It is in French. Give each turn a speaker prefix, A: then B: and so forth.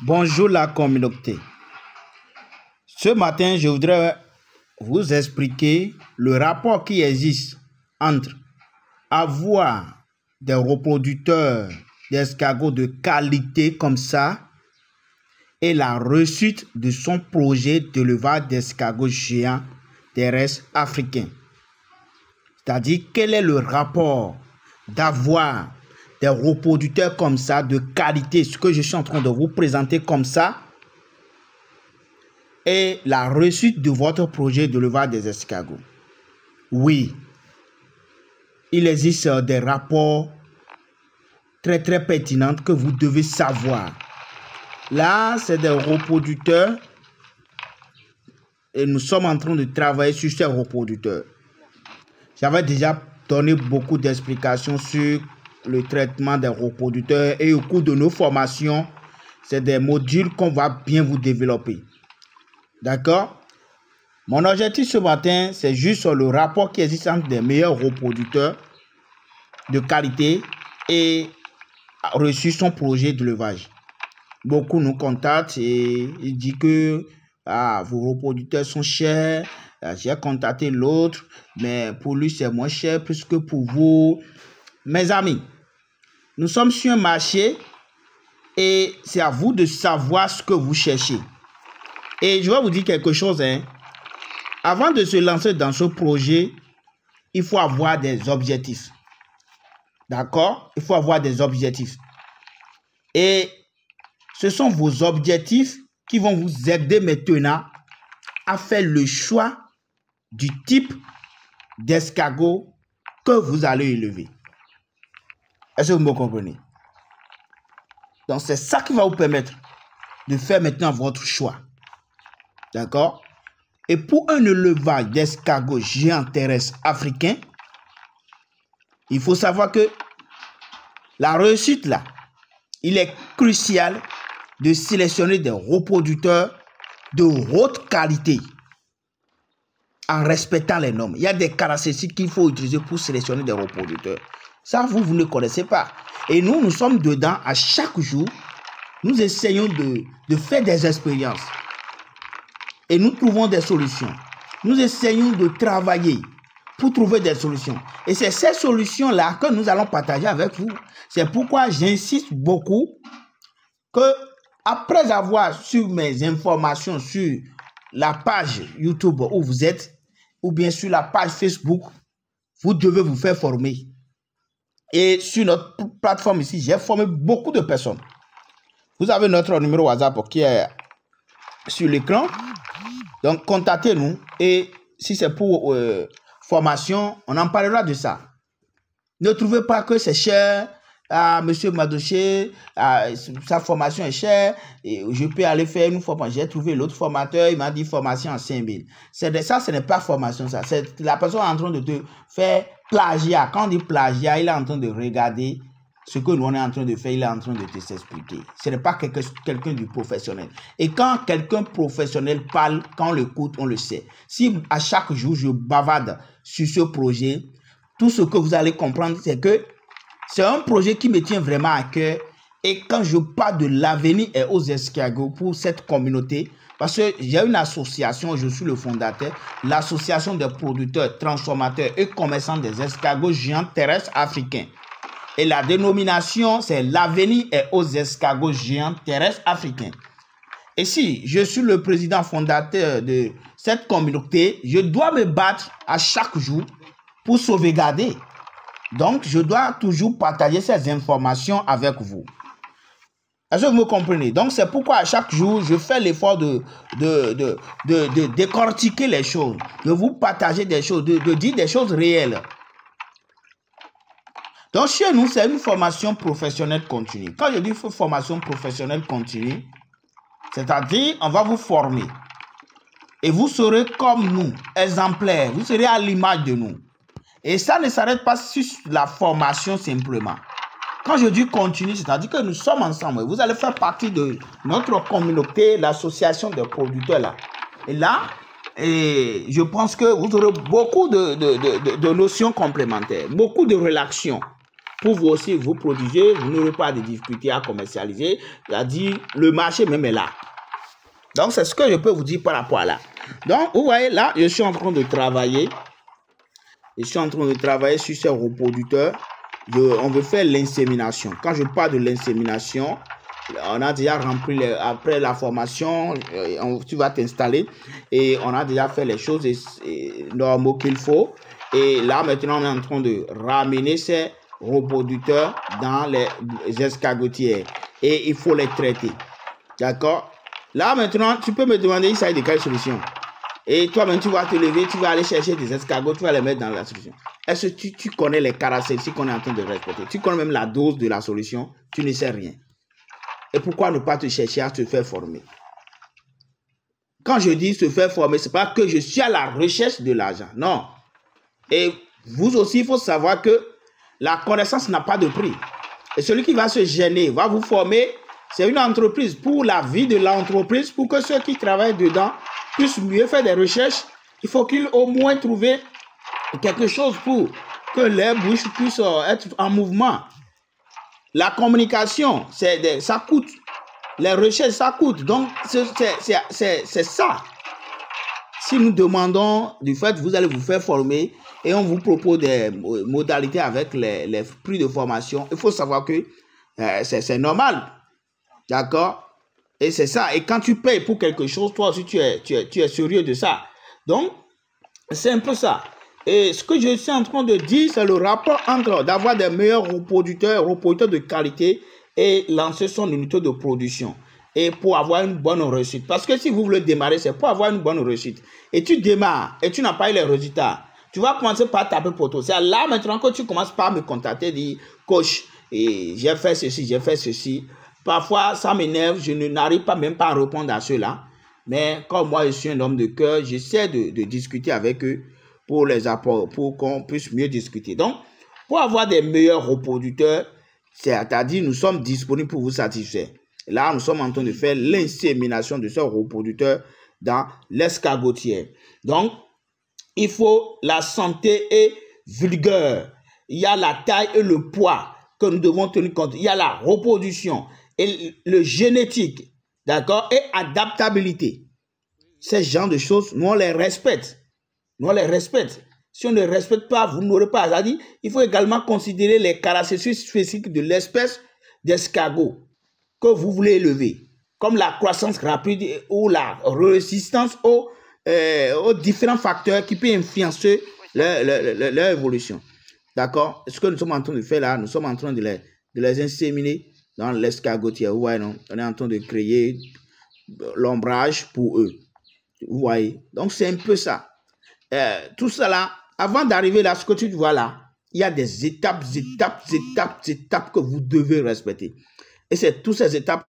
A: Bonjour la communauté. Ce matin, je voudrais vous expliquer le rapport qui existe entre avoir des reproducteurs d'escargots de qualité comme ça et la réussite de son projet d'élevage d'escargots géants terrestres africains. C'est-à-dire, quel est le rapport d'avoir des reproducteurs comme ça de qualité, ce que je suis en train de vous présenter comme ça, et la réussite de votre projet d'élevage des escargots. Oui, il existe des rapports très pertinents que vous devez savoir. Là, c'est des reproducteurs et nous sommes en train de travailler sur ces reproducteurs. J'avais déjà donné beaucoup d'explications sur le traitement des reproducteurs et au cours de nos formations, c'est des modules qu'on va bien vous développer. D'accord? Mon objectif ce matin, c'est juste sur le rapport qui existe entre des meilleurs reproducteurs de qualité et reçu son projet d'élevage. Beaucoup nous contactent et ils disent que vos reproducteurs sont chers. J'ai contacté l'autre, mais pour lui c'est moins cher plus que pour vous. Mes amis, nous sommes sur un marché et c'est à vous de savoir ce que vous cherchez. Et je vais vous dire quelque chose. Avant de se lancer dans ce projet, il faut avoir des objectifs. D'accord? Il faut avoir des objectifs. Et ce sont vos objectifs qui vont vous aider maintenant à faire le choix du type d'escargot que vous allez élever. Est-ce que vous me comprenez? Donc, c'est ça qui va vous permettre de faire maintenant votre choix. D'accord? Et pour un élevage d'escargots géants terrestres africains, il faut savoir que la réussite là, il est crucial de sélectionner des reproducteurs de haute qualité en respectant les normes. Il y a des caractéristiques qu'il faut utiliser pour sélectionner des reproducteurs. Ça, vous ne connaissez pas. Et nous sommes dedans à chaque jour. Nous essayons de faire des expériences. Et nous trouvons des solutions. Nous essayons de travailler pour trouver des solutions. Et c'est ces solutions-là que nous allons partager avec vous. C'est pourquoi j'insiste beaucoup que après avoir sur mes informations sur la page YouTube où vous êtes, ou bien sur la page Facebook, vous devez vous faire former. Et sur notre plateforme ici, j'ai formé beaucoup de personnes. Vous avez notre numéro WhatsApp qui est sur l'écran. Donc, contactez-nous. Et si c'est pour formation, on en parlera de ça. Ne trouvez pas que c'est cher. Monsieur Madoché, sa formation est chère. Et je peux aller faire une formation. J'ai trouvé l'autre formateur, il m'a dit formation en 5000. Ça, ce n'est pas formation, ça. C'est la personne en train de te faire plagiat. Quand on dit plagiat, il est en train de regarder ce que nous on est en train de faire, il est en train de te s'expliquer. Ce n'est pas quelqu'un du professionnel. Et quand quelqu'un professionnel parle, quand on l'écoute, on le sait. Si à chaque jour, je bavarde sur ce projet, tout ce que vous allez comprendre, c'est que c'est un projet qui me tient vraiment à cœur. Et quand je parle de l'avenir et aux escargots pour cette communauté, parce que j'ai une association, je suis le fondateur, l'association des producteurs, transformateurs et commerçants des escargots géants terrestres africains. Et la dénomination, c'est l'avenir est aux escargots géants terrestres africains. Et si je suis le président fondateur de cette communauté, je dois me battre à chaque jour pour sauvegarder. Donc, je dois toujours partager ces informations avec vous. Est-ce que vous me comprenez? Donc, c'est pourquoi à chaque jour, je fais l'effort de décortiquer les choses, de vous partager des choses, de dire des choses réelles. Donc, chez nous, c'est une formation professionnelle continue. Quand je dis formation professionnelle continue, c'est-à-dire, on va vous former. Et vous serez comme nous, exemplaires. Vous serez à l'image de nous. Et ça ne s'arrête pas sur la formation simplement. Quand je dis continue, c'est-à-dire que nous sommes ensemble. Vous allez faire partie de notre communauté, l'association des producteurs là. Et là, je pense que vous aurez beaucoup de notions complémentaires, beaucoup de relations. pour vous aussi vous protéger, vous n'aurez pas de difficultés à commercialiser. C'est-à-dire, le marché même est là. Donc, c'est ce que je peux vous dire par rapport à là. Donc, vous voyez, là, je suis en train de travailler. Je suis en train de travailler sur ces reproducteurs. On veut faire l'insémination. Quand je parle de l'insémination, on a déjà rempli, après la formation, tu vas t'installer et on a déjà fait les choses normaux qu'il faut. Et là, maintenant, on est en train de ramener ces reproducteurs dans les escargotières et il faut les traiter. D'accord? Là, maintenant, tu peux me demander, il s'agit de quelle solution? Et toi-même, tu vas te lever, tu vas aller chercher des escargots, tu vas les mettre dans la solution. Est-ce que tu connais les caractéristiques qu'on est en train de respecter? Tu connais même la dose de la solution? Tu ne sais rien. Et pourquoi ne pas te chercher à te faire former? Quand je dis se faire former, ce n'est pas que je suis à la recherche de l'argent. Non. Et vous aussi, il faut savoir que la connaissance n'a pas de prix. Et celui qui va se gêner, va vous former, c'est une entreprise pour la vie de l'entreprise, pour que ceux qui travaillent dedans puissent mieux faire des recherches. Il faut qu'ils au moins trouve quelque chose pour que les bouches puissent être en mouvement. La communication, ça coûte. Les recherches, ça coûte. Donc, c'est ça. Si nous demandons, du fait, vous allez vous faire former et on vous propose des modalités avec les prix de formation, il faut savoir que c'est normal. D'accord? Et c'est ça. Et quand tu payes pour quelque chose, toi aussi, tu es sérieux de ça. Donc, c'est un peu ça. Et ce que je suis en train de dire, c'est le rapport entre d'avoir des meilleurs reproducteurs de qualité et lancer son unité de production. Et pour avoir une bonne réussite. Parce que si vous voulez démarrer, c'est pour avoir une bonne réussite. Et tu démarres et tu n'as pas eu les résultats. Tu vas commencer par taper poteau. C'est là maintenant que tu commences par me contacter, dire, coach, j'ai fait ceci, j'ai fait ceci. Parfois, ça m'énerve, je n'arrive pas même pas à répondre à cela. Mais comme moi, je suis un homme de cœur, j'essaie de discuter avec eux pour les apports, pour qu'on puisse mieux discuter. Donc, pour avoir des meilleurs reproducteurs, c'est-à-dire nous sommes disponibles pour vous satisfaire. Là, nous sommes en train de faire l'insémination de ce reproducteur dans l'escargotière. Donc, il faut la santé et vigueur. Il y a la taille et le poids que nous devons tenir compte. Il y a la reproduction et le génétique, d'accord, et adaptabilité. Ces genres de choses, nous on les respecte. Nous on les respecte. Si on ne les respecte pas, vous n'aurez pas. C'est-à-dire, il faut également considérer les caractéristiques spécifiques de l'espèce d'escargot que vous voulez élever, comme la croissance rapide ou la résistance aux différents facteurs qui peuvent influencer leur évolution. D'accord? Ce que nous sommes en train de faire là, nous sommes en train de les inséminer dans l'escargotière. Vous voyez, non? On est en train de créer l'ombrage pour eux. Vous voyez? Donc, c'est un peu ça. Tout ça là, avant d'arriver là, ce que tu vois là, il y a des étapes que vous devez respecter. Et c'est toutes ces étapes